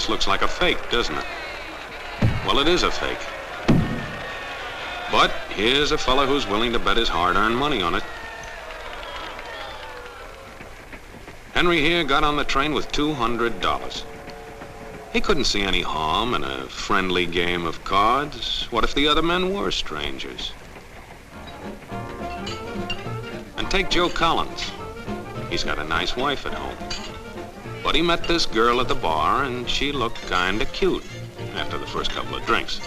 this looks like a fake, doesn't it? Well, it is a fake. But here's a fella who's willing to bet his hard-earned money on it. Henry here got on the train with $200. He couldn't see any harm in a friendly game of cards. What if the other men were strangers? And take Joe Collins. He's got a nice wife at home. But he met this girl at the bar, and she looked kinda cute after the first couple of drinks.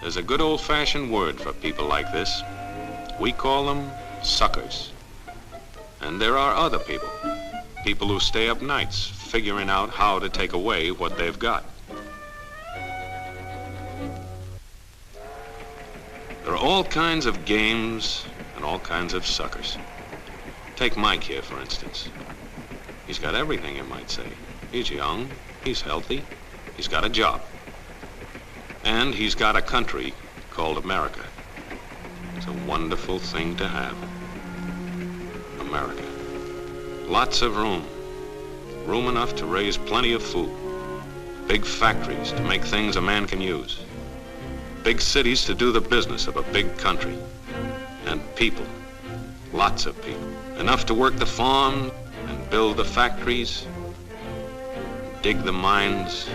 There's a good old-fashioned word for people like this. We call them suckers. And there are other people. People who stay up nights figuring out how to take away what they've got. There are all kinds of games and all kinds of suckers. Take Mike here, for instance. He's got everything, you might say. He's young, he's healthy, he's got a job. And he's got a country called America. It's a wonderful thing to have. America. Lots of room. Room enough to raise plenty of food. Big factories to make things a man can use. Big cities to do the business of a big country. And people. Lots of people. Enough to work the farm and build the factories, dig the mines,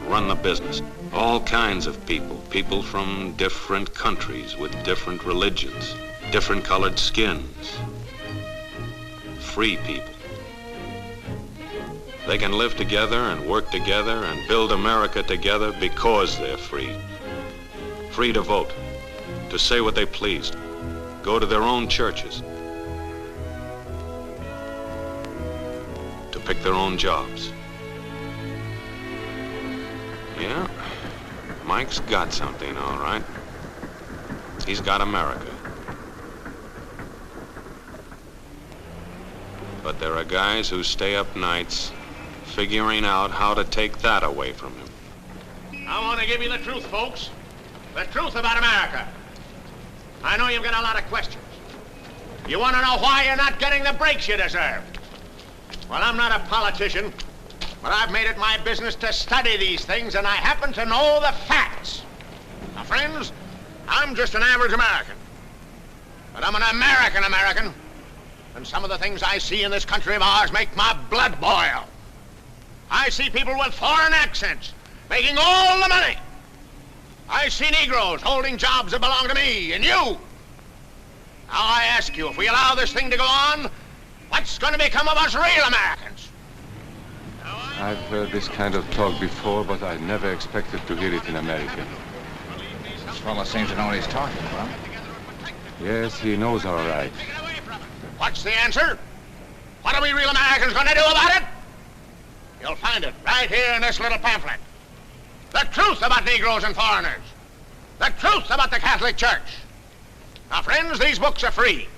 run the business. All kinds of people. People from different countries with different religions, different colored skins. Free people. They can live together and work together and build America together because they're free. Free to vote, to say what they pleased, go to their own churches, to pick their own jobs. Yeah, Mike's got something, all right. He's got America. But there are guys who stay up nights figuring out how to take that away from him. I want to give you the truth, folks. The truth about America. I know you've got a lot of questions. You want to know why you're not getting the breaks you deserve. Well, I'm not a politician. But I've made it my business to study these things, and I happen to know the facts. Now, friends, I'm just an average American. But I'm an American, and some of the things I see in this country of ours make my blood boil. I see people with foreign accents making all the money. I see Negroes holding jobs that belong to me and you. Now, I ask you, if we allow this thing to go on, what's going to become of us real Americans? I've heard this kind of talk before, but I never expected to hear it in America. This fellow seems to know what he's talking about. Yes, he knows all right. What's the answer? What are we real Americans going to do about it? You'll find it right here in this little pamphlet. The truth about Negroes and foreigners. The truth about the Catholic Church. Now, friends, these books are free.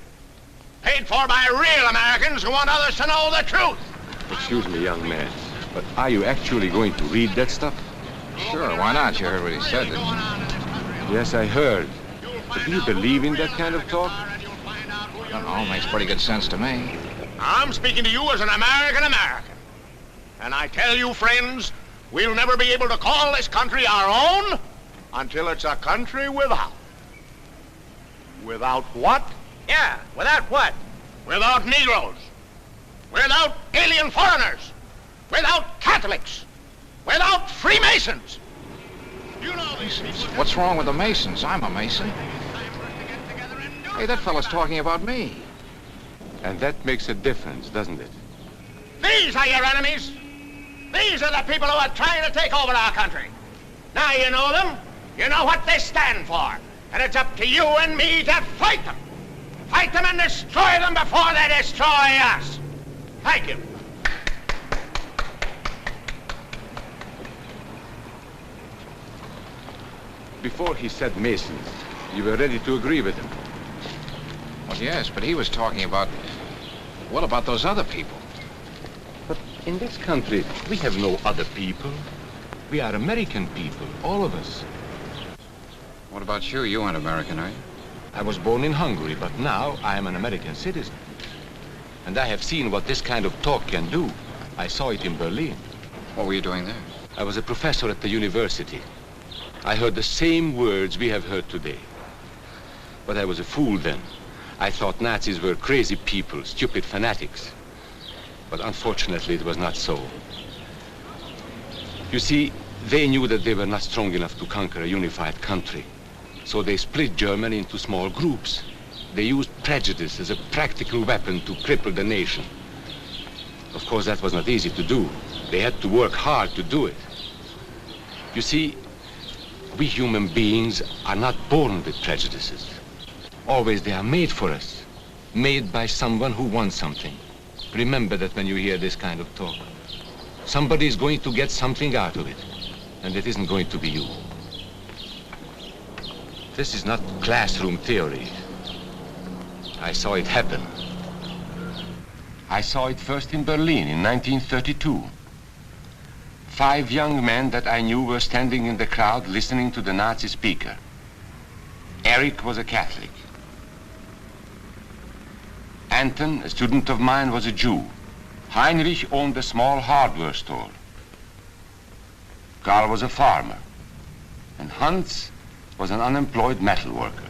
Paid for by real Americans who want others to know the truth. Excuse me, young man, but are you actually going to read that stuff? Sure, why not? You heard what he said, didn't you? Yes, I heard. But do you believe in that kind of talk? I don't know, makes pretty good sense to me. I'm speaking to you as an American. And I tell you, friends, we'll never be able to call this country our own until it's a country without. Without what? Yeah, without what? Without Negroes. Without alien foreigners. Without Catholics. Without Freemasons. You know these people. What's wrong with the Masons? I'm a Mason. Hey, that fellow's talking about me. And that makes a difference, doesn't it? These are your enemies. These are the people who are trying to take over our country. Now you know them. You know what they stand for. And it's up to you and me to fight them. Fight them and destroy them before they destroy us. Thank you. Before he said Masons, you were ready to agree with him. Well, yes, but he was talking about, well, about those other people. But in this country, we have no other people. We are American people, all of us. What about you? You aren't American, are you? I was born in Hungary, but now I am an American citizen. And I have seen what this kind of talk can do. I saw it in Berlin. What were you doing there? I was a professor at the university. I heard the same words we have heard today. But I was a fool then. I thought Nazis were crazy people, stupid fanatics. But unfortunately, it was not so. You see, they knew that they were not strong enough to conquer a unified country. So they split Germany into small groups. They used prejudice as a practical weapon to cripple the nation. Of course, that was not easy to do. They had to work hard to do it. You see, we human beings are not born with prejudices. Always they are made for us, made by someone who wants something. Remember that when you hear this kind of talk. Somebody is going to get something out of it, and it isn't going to be you. This is not classroom theory. I saw it happen. I saw it first in Berlin in 1932. 5 young men that I knew were standing in the crowd listening to the Nazi speaker. Eric was a Catholic. Anton, a student of mine, was a Jew. Heinrich owned a small hardware store. Karl was a farmer. And Hans was an unemployed metal worker.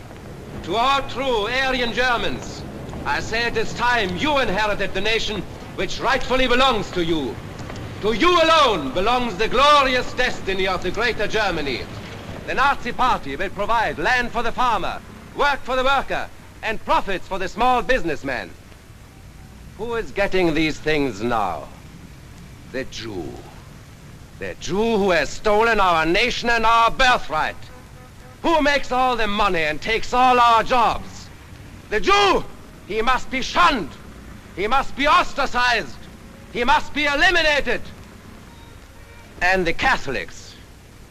To all true Aryan Germans, I say it is time you inherited the nation which rightfully belongs to you. To you alone belongs the glorious destiny of the Greater Germany. The Nazi Party will provide land for the farmer, work for the worker, and profits for the small businessman. Who is getting these things now? The Jew. The Jew who has stolen our nation and our birthright. Who makes all the money and takes all our jobs? The Jew! He must be shunned. He must be ostracized. He must be eliminated. And the Catholics.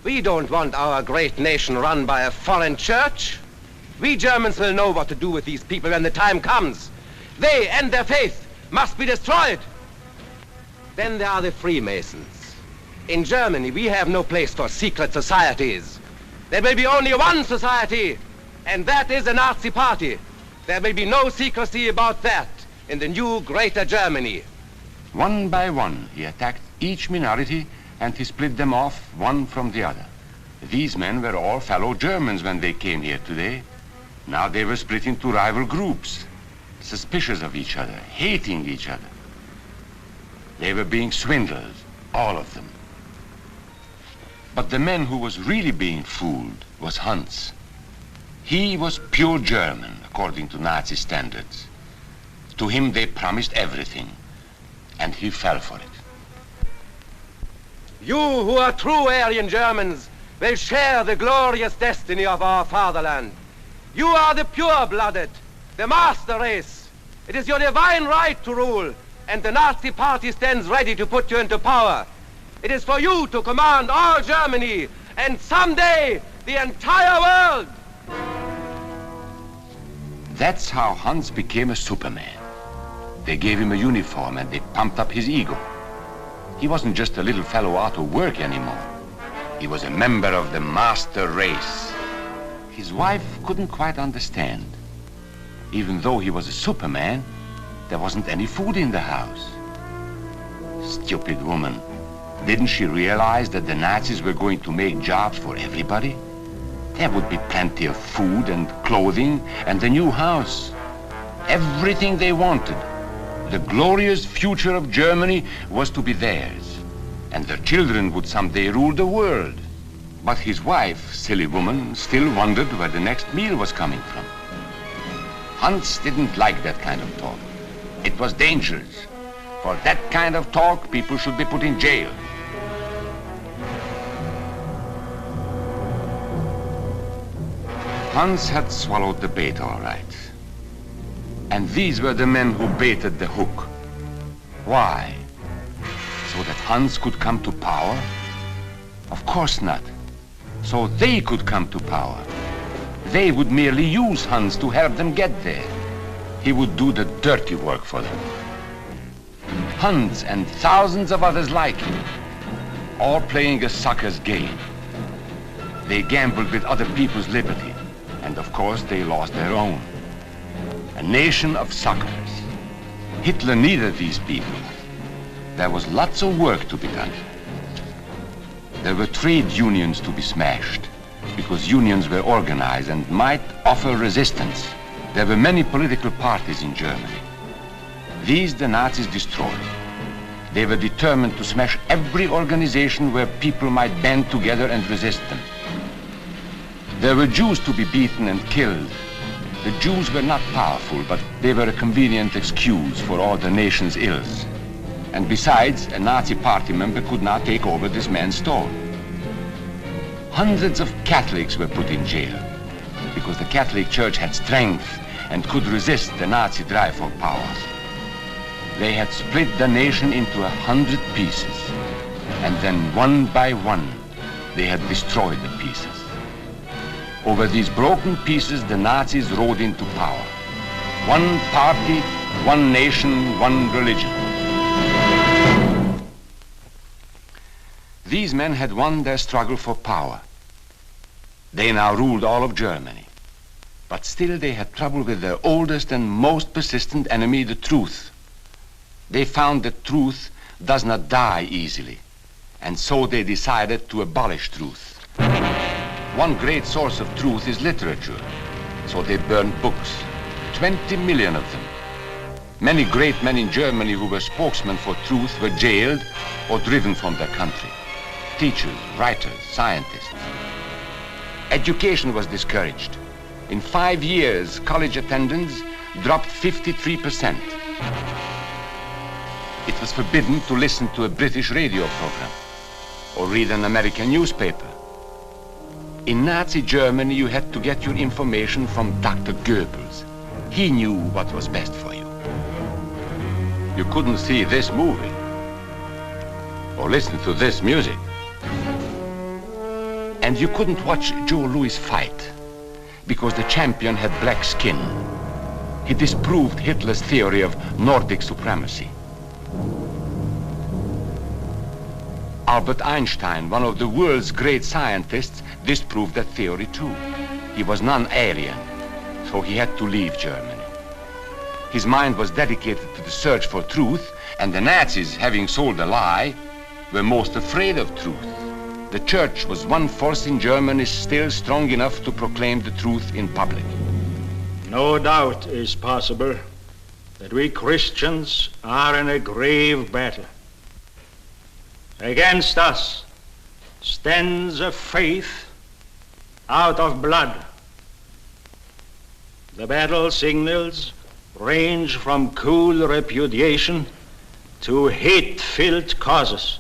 We don't want our great nation run by a foreign church. We Germans will know what to do with these people when the time comes. They and their faith must be destroyed. Then there are the Freemasons. In Germany, we have no place for secret societies. There will be only one society, and that is the Nazi Party. There will be no secrecy about that in the new Greater Germany. One by one, he attacked each minority and he split them off one from the other. These men were all fellow Germans when they came here today. Now they were split into rival groups, suspicious of each other, hating each other. They were being swindled, all of them. But the man who was really being fooled was Hans. He was pure German, according to Nazi standards. To him they promised everything, and he fell for it. You who are true Aryan Germans will share the glorious destiny of our fatherland. You are the pure-blooded, the master race. It is your divine right to rule, and the Nazi Party stands ready to put you into power. It is for you to command all Germany, and someday the entire world. That's how Hans became a Superman. They gave him a uniform and they pumped up his ego. He wasn't just a little fellow out of work anymore. He was a member of the master race. His wife couldn't quite understand. Even though he was a Superman, there wasn't any food in the house. Stupid woman. Didn't she realize that the Nazis were going to make jobs for everybody? There would be plenty of food and clothing and a new house. Everything they wanted. The glorious future of Germany was to be theirs. And their children would someday rule the world. But his wife, silly woman, still wondered where the next meal was coming from. Hans didn't like that kind of talk. It was dangerous. For that kind of talk, people should be put in jail. Hans had swallowed the bait all right. And these were the men who baited the hook. Why? So that Hans could come to power? Of course not. so they could come to power. They would merely use Hans to help them get there. He would do the dirty work for them. Hans and thousands of others like him, all playing a sucker's game. They gambled with other people's liberty, and of course they lost their own. A nation of suckers. Hitler needed these people. There was lots of work to be done. There were trade unions to be smashed, because unions were organized and might offer resistance. There were many political parties in Germany. These the Nazis destroyed. They were determined to smash every organization where people might band together and resist them. There were Jews to be beaten and killed. The Jews were not powerful, but they were a convenient excuse for all the nation's ills. And besides, a Nazi party member could not take over this man's stall. Hundreds of Catholics were put in jail because the Catholic Church had strength and could resist the Nazi drive for power. They had split the nation into 100 pieces, and then one by one, they had destroyed the pieces. Over these broken pieces, the Nazis rode into power. One party, one nation, one religion. These men had won their struggle for power. They now ruled all of Germany. But still they had trouble with their oldest and most persistent enemy, the truth. They found that truth does not die easily, and so they decided to abolish truth. One great source of truth is literature, so they burned books, 20 million of them. Many great men in Germany who were spokesmen for truth were jailed or driven from their country. Teachers, writers, scientists. Education was discouraged. In 5 years, college attendance dropped 53%. It was forbidden to listen to a British radio program or read an American newspaper. In Nazi Germany, you had to get your information from Dr. Goebbels. He knew what was best for you. You couldn't see this movie or listen to this music. And you couldn't watch Joe Louis fight because the champion had black skin. He disproved Hitler's theory of Nordic supremacy. Albert Einstein, one of the world's great scientists, disproved that theory too. He was non-alien, so he had to leave Germany. His mind was dedicated to the search for truth, and the Nazis, having sold a lie, were most afraid of truth. The church was one force in Germany still strong enough to proclaim the truth in public. No doubt is possible that we Christians are in a grave battle. Against us stands a faith out of blood. The battle signals range from cool repudiation to hate-filled causes.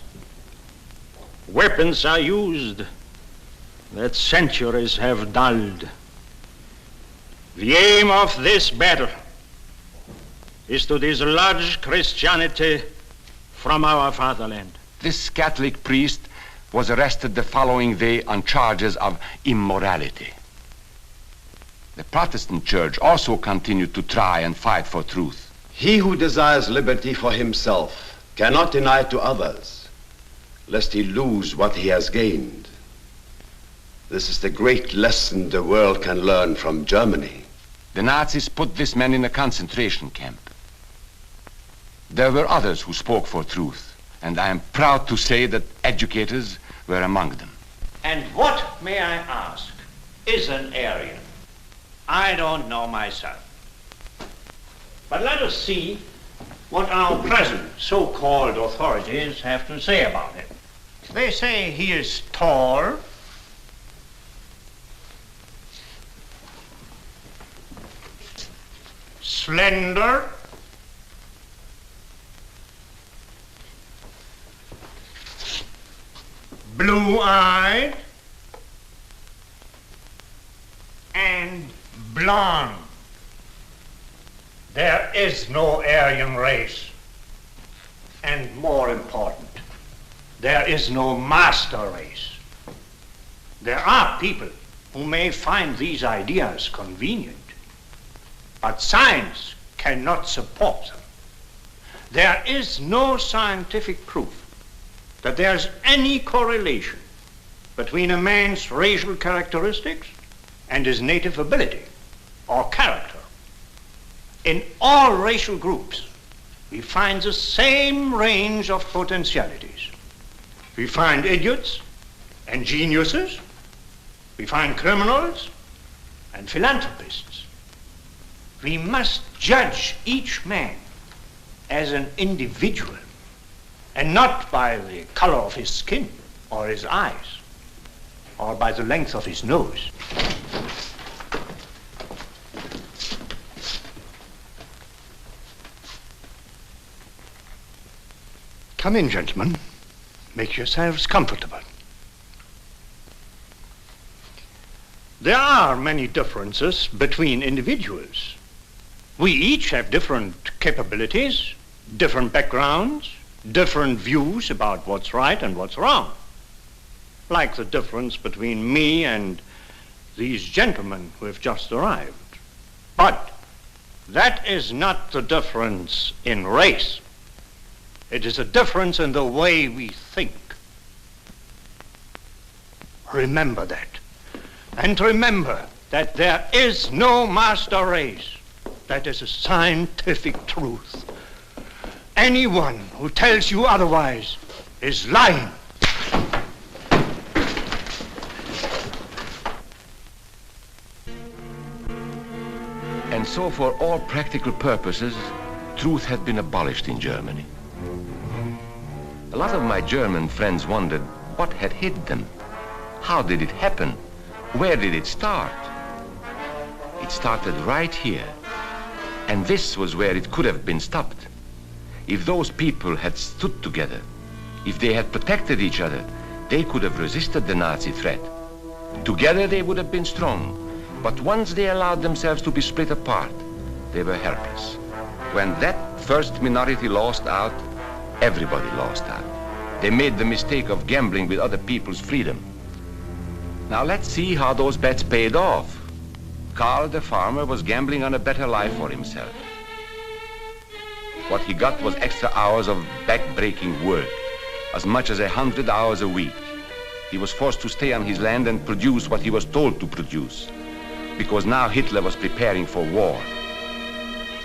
Weapons are used that centuries have dulled. The aim of this battle is to dislodge Christianity from our fatherland. This Catholic priest was arrested the following day on charges of immorality. The Protestant church also continued to try and fight for truth. He who desires liberty for himself cannot deny it to others, lest he lose what he has gained. This is the great lesson the world can learn from Germany. The Nazis put this man in a concentration camp. There were others who spoke for truth, and I am proud to say that educators were among them. And what, may I ask, is an Aryan? I don't know myself. But let us see what our present so-called authorities have to say about it. They say he is tall, slender, blue-eyed, and blonde. There is no Aryan race. And more important, there is no master race. There are people who may find these ideas convenient, but science cannot support them. There is no scientific proof that there's any correlation between a man's racial characteristics and his native ability or character. In all racial groups, we find the same range of potentialities. We find idiots and geniuses. We find criminals and philanthropists. We must judge each man as an individual and not by the color of his skin or his eyes or by the length of his nose. Come in, gentlemen. Make yourselves comfortable. There are many differences between individuals. We each have different capabilities, different backgrounds, different views about what's right and what's wrong. Like the difference between me and these gentlemen who have just arrived. But that is not the difference in race. It is a difference in the way we think. Remember that. And remember that there is no master race. That is a scientific truth. Anyone who tells you otherwise is lying. And so for all practical purposes, truth had been abolished in Germany. A lot of my German friends wondered what had hit them. How did it happen? Where did it start? It started right here. And this was where it could have been stopped. If those people had stood together, if they had protected each other, they could have resisted the Nazi threat. Together they would have been strong. But once they allowed themselves to be split apart, they were helpless. When that first minority lost out, everybody lost out. They made the mistake of gambling with other people's freedom. Now let's see how those bets paid off. Karl the farmer was gambling on a better life for himself. What he got was extra hours of back-breaking work, as much as 100 hours a week. He was forced to stay on his land and produce what he was told to produce, because now Hitler was preparing for war.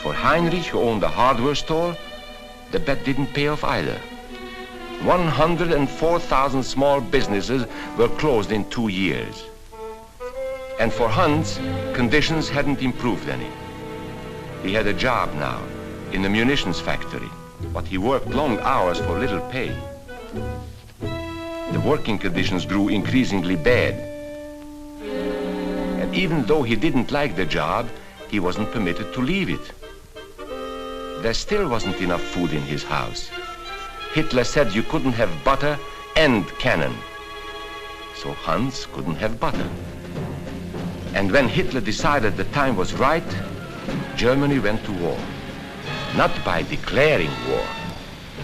For Heinrich, who owned a hardware store, the bet didn't pay off either. 104,000 small businesses were closed in 2 years. And for Hans, conditions hadn't improved any. He had a job now in the munitions factory, but he worked long hours for little pay. The working conditions grew increasingly bad. And even though he didn't like the job, he wasn't permitted to leave it. There still wasn't enough food in his house. Hitler said you couldn't have butter and cannon. So Hans couldn't have butter. And when Hitler decided the time was right, Germany went to war. Not by declaring war,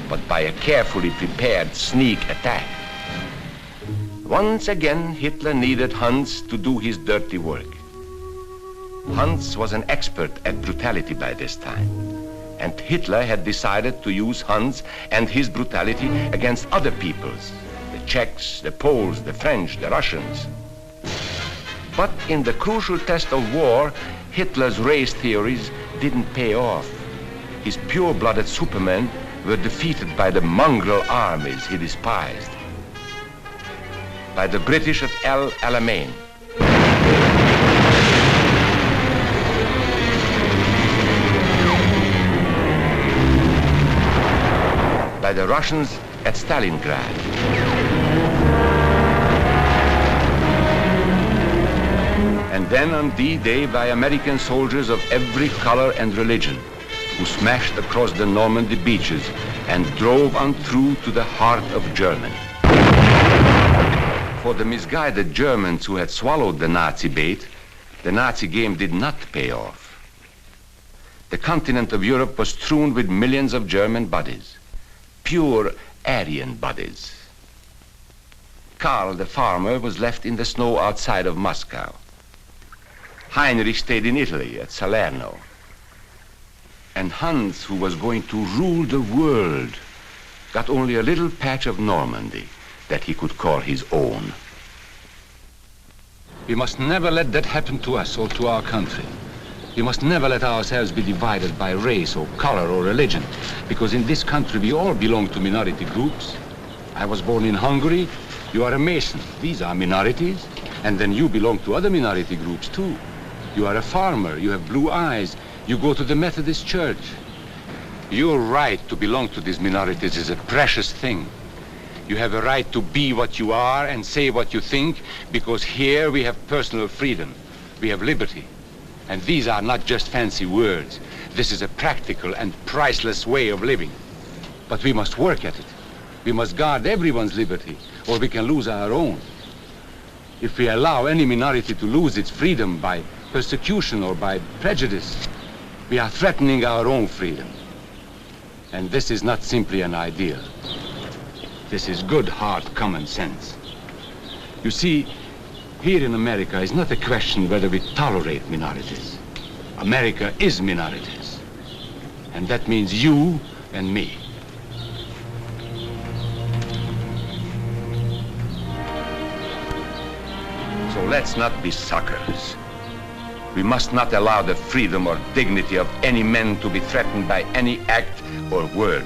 but by a carefully prepared sneak attack. Once again, Hitler needed Hans to do his dirty work. Hans was an expert at brutality by this time. And Hitler had decided to use Hans and his brutality against other peoples, the Czechs, the Poles, the French, the Russians. But in the crucial test of war, Hitler's race theories didn't pay off. His pure-blooded supermen were defeated by the mongrel armies he despised, by the British at El Alamein. By the Russians at Stalingrad. And then on D-Day by American soldiers of every color and religion who smashed across the Normandy beaches and drove on through to the heart of Germany. For the misguided Germans who had swallowed the Nazi bait, the Nazi game did not pay off. The continent of Europe was strewn with millions of German bodies. Pure Aryan bodies. Karl, the farmer, was left in the snow outside of Moscow. Heinrich stayed in Italy at Salerno. And Hans, who was going to rule the world, got only a little patch of Normandy that he could call his own. We must never let that happen to us or to our country. We must never let ourselves be divided by race or color or religion, because in this country we all belong to minority groups. I was born in Hungary. You are a Mason. These are minorities. And then you belong to other minority groups too. You are a farmer. You have blue eyes. You go to the Methodist Church. Your right to belong to these minorities is a precious thing. You have a right to be what you are and say what you think, because here we have personal freedom. We have liberty. And these are not just fancy words. This is a practical and priceless way of living. But we must work at it. We must guard everyone's liberty, or we can lose our own. If we allow any minority to lose its freedom by persecution or by prejudice, we are threatening our own freedom. And this is not simply an ideal. This is good, hard common sense. You see, here in America is not a question whether we tolerate minorities. America is minorities. And that means you and me. So let's not be suckers. We must not allow the freedom or dignity of any man to be threatened by any act or word.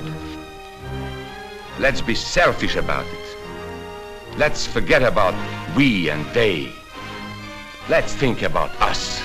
Let's be selfish about it. Let's forget about we and they. Let's think about us.